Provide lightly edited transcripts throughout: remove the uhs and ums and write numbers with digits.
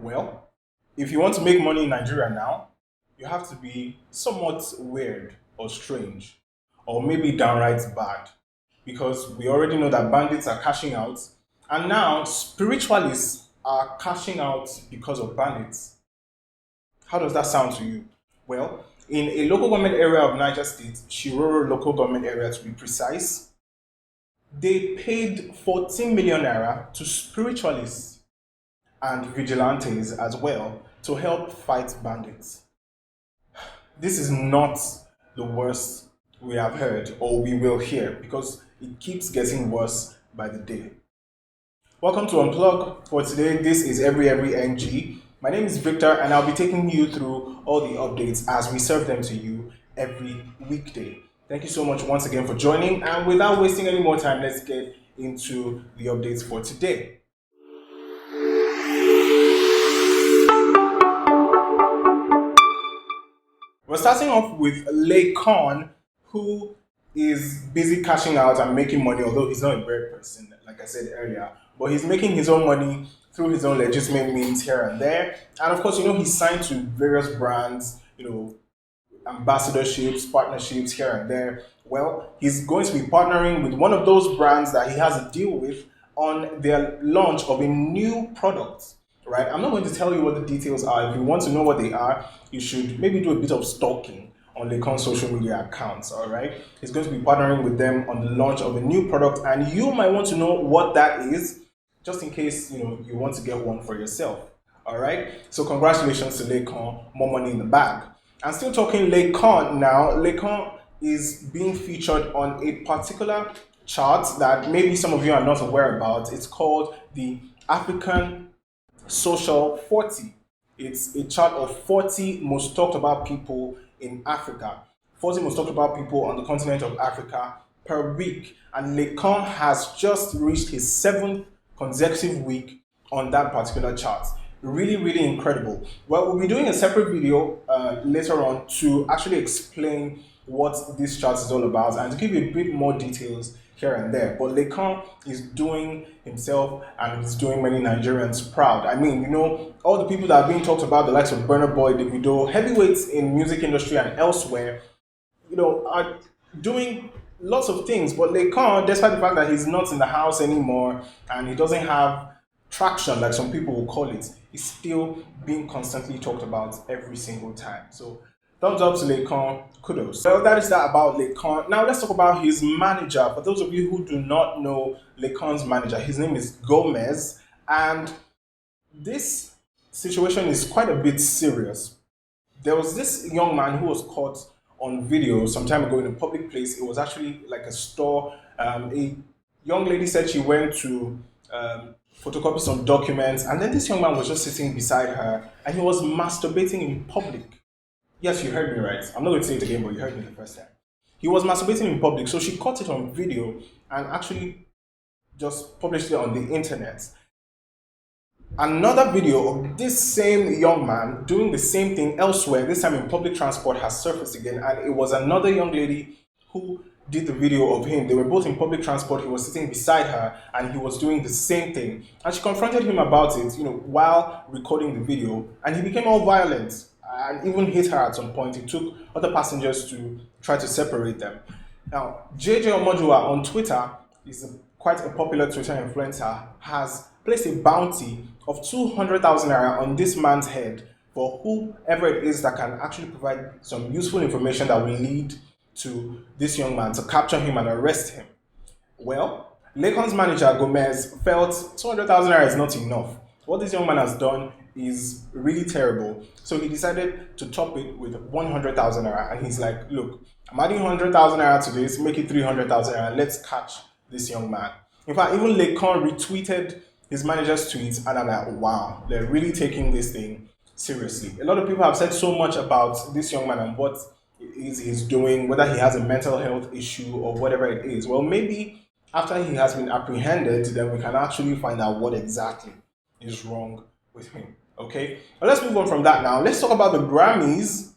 Well, if you want to make money in Nigeria now, you have to be somewhat weird or strange, or maybe downright bad, because we already know that bandits are cashing out, and now spiritualists are cashing out because of bandits. How does that sound to you? Well, in a local government area of Niger State, Shiroro local government area to be precise, they paid 14 million naira to spiritualists and vigilantes as well to help fight bandits. This is not the worst we have heard or we will hear because it keeps getting worse by the day. Welcome to Unplug. For today, this is every NG. My name is Victor and I'll be taking you through all the updates as we serve them to you every weekday. Thank you so much once again for joining, and without wasting any more time, let's get into the updates for today. We're starting off with Laycon, who is busy cashing out and making money, although he's not a great person, like I said earlier. But he's making his own money through his own legitimate means here and there. And of course, he's signed to various brands, ambassadorships, partnerships here and there. Well, he's going to be partnering with one of those brands that he has a deal with on their launch of a new product. Right? I'm not going to tell you what the details are. If you want to know what they are, you should maybe do a bit of stalking on Laycon's social media accounts. All right, he's going to be partnering with them on the launch of a new product, and you might want to know what that is, just in case you want to get one for yourself. All right, so congratulations to Laycon, more money in the bag. And still talking Laycon now, Laycon is being featured on a particular chart that maybe some of you are not aware about. It's called the African Social 40. It's a chart of 40 most talked about people in Africa. 40 most talked about people on the continent of Africa per week. And Laycon has just reached his 7th consecutive week on that particular chart. Really incredible. Well, we'll be doing a separate video later on to actually explain what this chart is all about and to give you a bit more details here and there. But Laycon is doing himself and is doing many Nigerians proud. I mean, all the people that are being talked about, the likes of Burna Boy, Davido, heavyweights in music industry and elsewhere, are doing lots of things. But Laycon, despite the fact that he's not in the house anymore and he doesn't have traction like some people will call it, is still being constantly talked about every single time. So thumbs up to Laycon, kudos. Well, that is that about Laycon. Now let's talk about his manager. For those of you who do not know Laycon's manager, his name is Gomez, and this situation is quite a bit serious. There was this young man who was caught on video some time ago in a public place. It was actually like a store. A young lady said she went to photocopy some documents, and then this young man was just sitting beside her and he was masturbating in public. Yes, you heard me right. I'm not going to say it again, but you heard me the first time. He was masturbating in public, so she caught it on video and actually just published it on the internet. Another video of this same young man doing the same thing elsewhere, this time in public transport, has surfaced again, and it was another young lady who did the video of him. They were both in public transport. He was sitting beside her and he was doing the same thing. And she confronted him about it, while recording the video, and he became all violent and even hit her at some point. It took other passengers to try to separate them. Now, JJ Omojua on Twitter is quite a popular Twitter influencer, has placed a bounty of 200,000 naira on this man's head for whoever it is that can actually provide some useful information that will lead to this young man, to capture him and arrest him. Well, Laycon's manager Gomez felt 200,000 naira is not enough. What this young man has done is really terrible. So he decided to top it with 100,000 naira. And he's like, look, I'm adding 100,000 naira to this, make it 300,000 naira. Let's catch this young man. In fact, even Laycon retweeted his manager's tweets, and I'm like, wow, they're really taking this thing seriously. A lot of people have said so much about this young man and what he's doing, whether he has a mental health issue or whatever it is. Well, maybe after he has been apprehended, then we can actually find out what exactly is wrong with him. Okay, but let's move on from that now. Let's talk about the Grammys.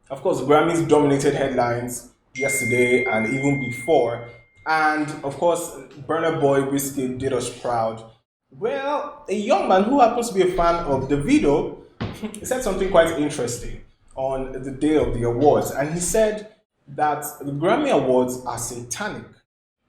Of course, the Grammys dominated headlines yesterday and even before. And of course, Burna Boy Whiskey did us proud Well, a young man who happens to be a fan of the video said something quite interesting on the day of the awards, and he said that the Grammy Awards are satanic,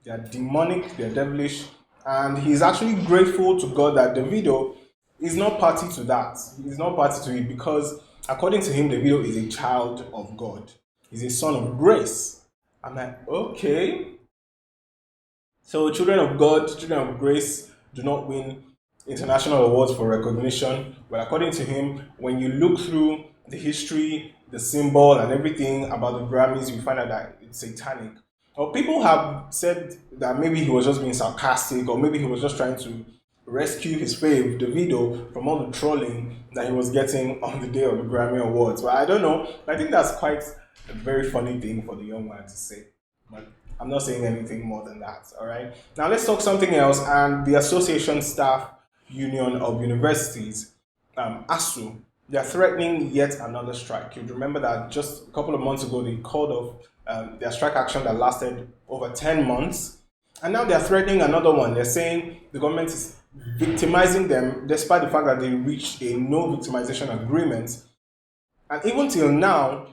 they are demonic, they are devilish, and he's actually grateful to God that the video is not party to that. He's not party to it because, according to him, the video is a child of God. He's a son of grace. I'm like, okay, so, children of God, children of grace do not win international awards for recognition. But according to him, when you look through the history, the symbol, and everything about the Grammys, you find out that it's satanic. Or people have said that maybe he was just being sarcastic, or maybe he was just trying to rescue his fave, the video, from all the trolling that he was getting on the day of the Grammy Awards. But I don't know. I think that's quite a very funny thing for the young man to say. But I'm not saying anything more than that. All right. Now let's talk something else. And the Association Staff Union of Universities, ASUU, they are threatening yet another strike. You remember that just a couple of months ago they called off their strike action that lasted over 10 months, and now they're threatening another one. They're saying the government is victimizing them despite the fact that they reached a no victimization agreement. And even till now,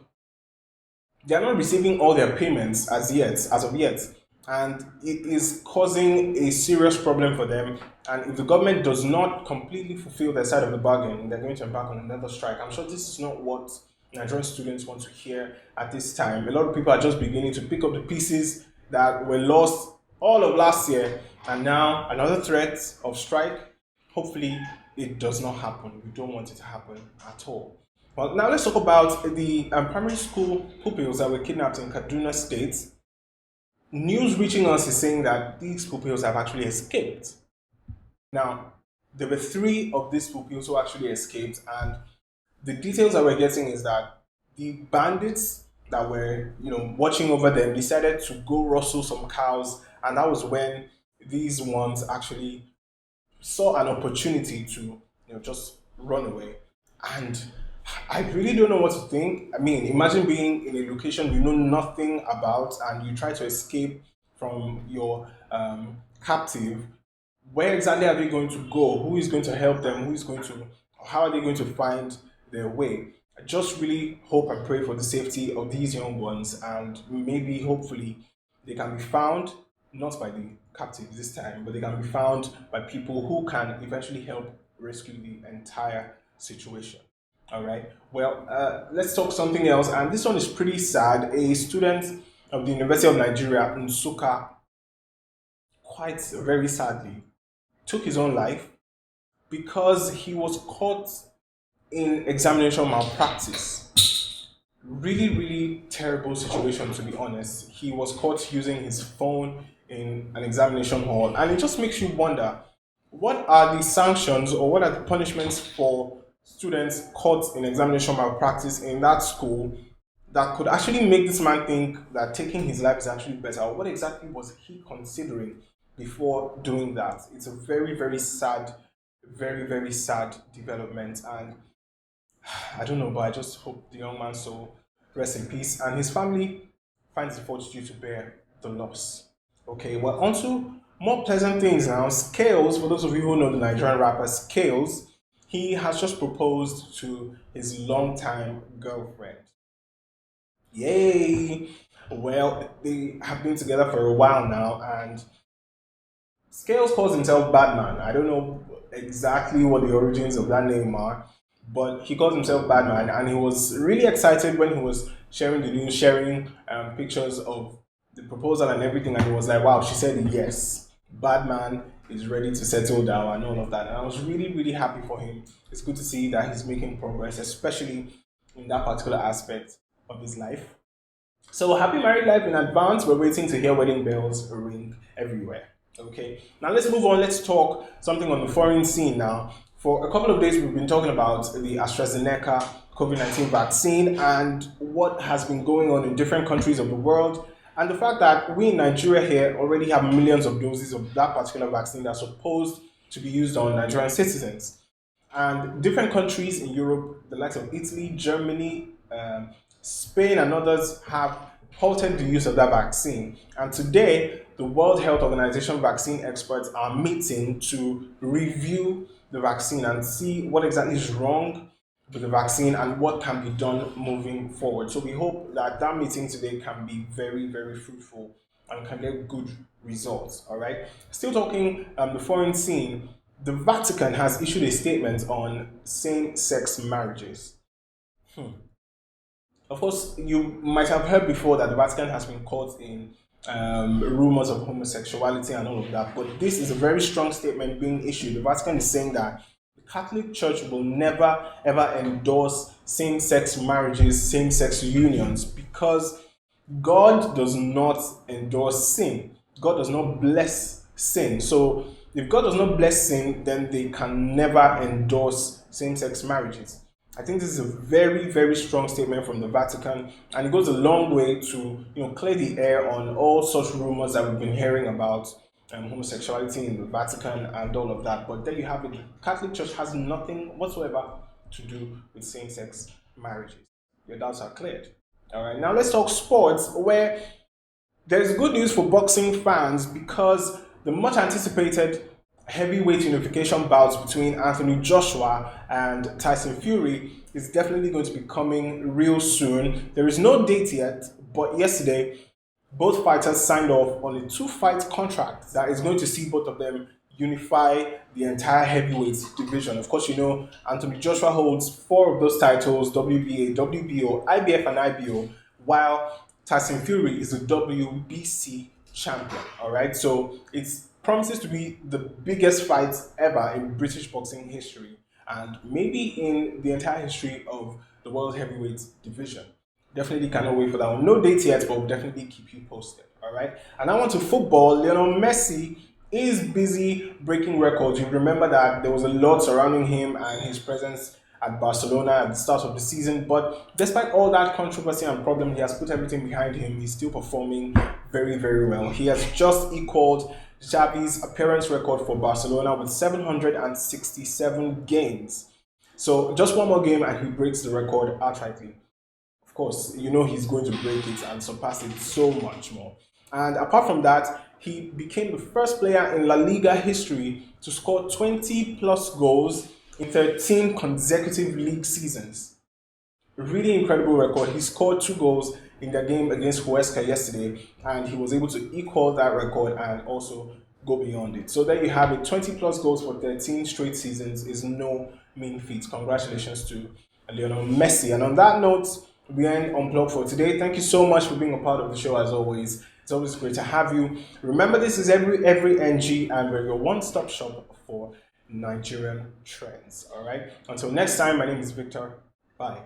they are not receiving all their payments as of yet, and it is causing a serious problem for them. And if the government does not completely fulfill their side of the bargain, they're going to embark on another strike. I'm sure this is not what Nigerian students want to hear at this time. A lot of people are just beginning to pick up the pieces that were lost all of last year, and now another threat of strike. Hopefully, it does not happen. We don't want it to happen at all. Well, now let's talk about the primary school pupils that were kidnapped in Kaduna State. News reaching us is saying that these pupils have actually escaped. Now, there were three of these pupils who actually escaped, and the details that we're getting is that the bandits that were, watching over them decided to go rustle some cows, and that was when these ones actually saw an opportunity to, just run away. And I really don't know what to think. I mean, imagine being in a location you know nothing about and you try to escape from your captive. Where exactly are they going to go? Who is going to help them? How are they going to find their way? I just really hope and pray for the safety of these young ones, and maybe, hopefully, they can be found not by the captives this time, but they can be found by people who can eventually help rescue the entire situation. All right. Well, let's talk something else, and this one is pretty sad. A student of the University of Nigeria, Nsukka, quite very sadly, took his own life because he was caught in examination malpractice. Really, really terrible situation, to be honest. He was caught using his phone in an examination hall, and it just makes you wonder, what are the sanctions or what are the punishments for students caught in examination malpractice in that school that could actually make this man think that taking his life is actually better? What exactly was he considering before doing that? It's a very, very sad, very, very sad development, and I don't know, but I just hope the young man's soul rests in peace and his family finds the fortitude to bear the loss. Okay, well, on to more pleasant things now. Scales, for those of you who know the Nigerian rapper Scales, he has just proposed to his longtime girlfriend. Yay! Well, they have been together for a while now, and Scales calls himself Batman. I don't know exactly what the origins of that name are, but he calls himself Batman, and he was really excited when he was sharing the news, sharing pictures of the proposal and everything, and he was like, "Wow!" She said, "Yes, Batman is ready to settle down and all of that." And I was really, really happy for him. It's good to see that he's making progress, especially in that particular aspect of his life. So happy married life in advance. We're waiting to hear wedding bells ring everywhere. Okay. Now let's move on. Let's talk something on the foreign scene now. For a couple of days, we've been talking about the AstraZeneca COVID-19 vaccine and what has been going on in different countries of the world, and the fact that we in Nigeria here already have millions of doses of that particular vaccine that's supposed to be used on Nigerian citizens. And different countries in Europe, the likes of Italy, Germany, Spain, and others have halted the use of that vaccine. And today, the World Health Organization vaccine experts are meeting to review the vaccine and see what exactly is wrong with the vaccine and what can be done moving forward. So we hope that that meeting today can be very, very fruitful and can get good results. All right. Still talking the foreign scene, the Vatican has issued a statement on same-sex marriages. Of course, you might have heard before that the Vatican has been caught in rumors of homosexuality and all of that, but this is a very strong statement being issued. The Vatican is saying that the Catholic Church will never ever endorse same sex marriages, same sex unions, because God does not endorse sin. God does not bless sin. So if God does not bless sin, then they can never endorse same sex marriages. I think this is a very, very strong statement from the Vatican, and it goes a long way to clear the air on all such rumors that we've been hearing about homosexuality in the Vatican and all of that. But there you have it. The Catholic Church has nothing whatsoever to do with same-sex marriages. Your doubts are cleared. All right, now let's talk sports, where there's good news for boxing fans because the much anticipated heavyweight unification bouts between Anthony Joshua and Tyson Fury is definitely going to be coming real soon. There is no date yet, but yesterday both fighters signed off on a 2-fight contract that is going to see both of them unify the entire heavyweight division. Of course, Anthony Joshua holds 4 of those titles: WBA, WBO, IBF, and IBO, while Tyson Fury is a WBC champion. All right, so it promises to be the biggest fight ever in British boxing history, and maybe in the entire history of the world heavyweight division. Definitely cannot wait for that one. No date yet, but we'll definitely keep you posted. All right. And now on to football. Lionel Messi is busy breaking records. You remember that there was a lot surrounding him and his presence at Barcelona at the start of the season. But despite all that controversy and problem, he has put everything behind him. He's still performing very, very well. He has just equaled Xavi's appearance record for Barcelona with 767 games. So just one more game and he breaks the record outrightly. Of course, he's going to break it and surpass it so much more. And apart from that, he became the first player in La Liga history to score 20 plus goals in 13 consecutive league seasons. A really incredible record. He scored 2 goals in the game against Huesca yesterday, and he was able to equal that record and also go beyond it. So there you have it. 20 plus goals for 13 straight seasons is no mean feat. Congratulations to Lionel Messi. And on that note, we end Unplug for today. Thank you so much for being a part of the show as always. It's always great to have you. Remember, this is every NG, and we're your one-stop shop for Nigerian trends. All right. Until next time, my name is Victor. Bye.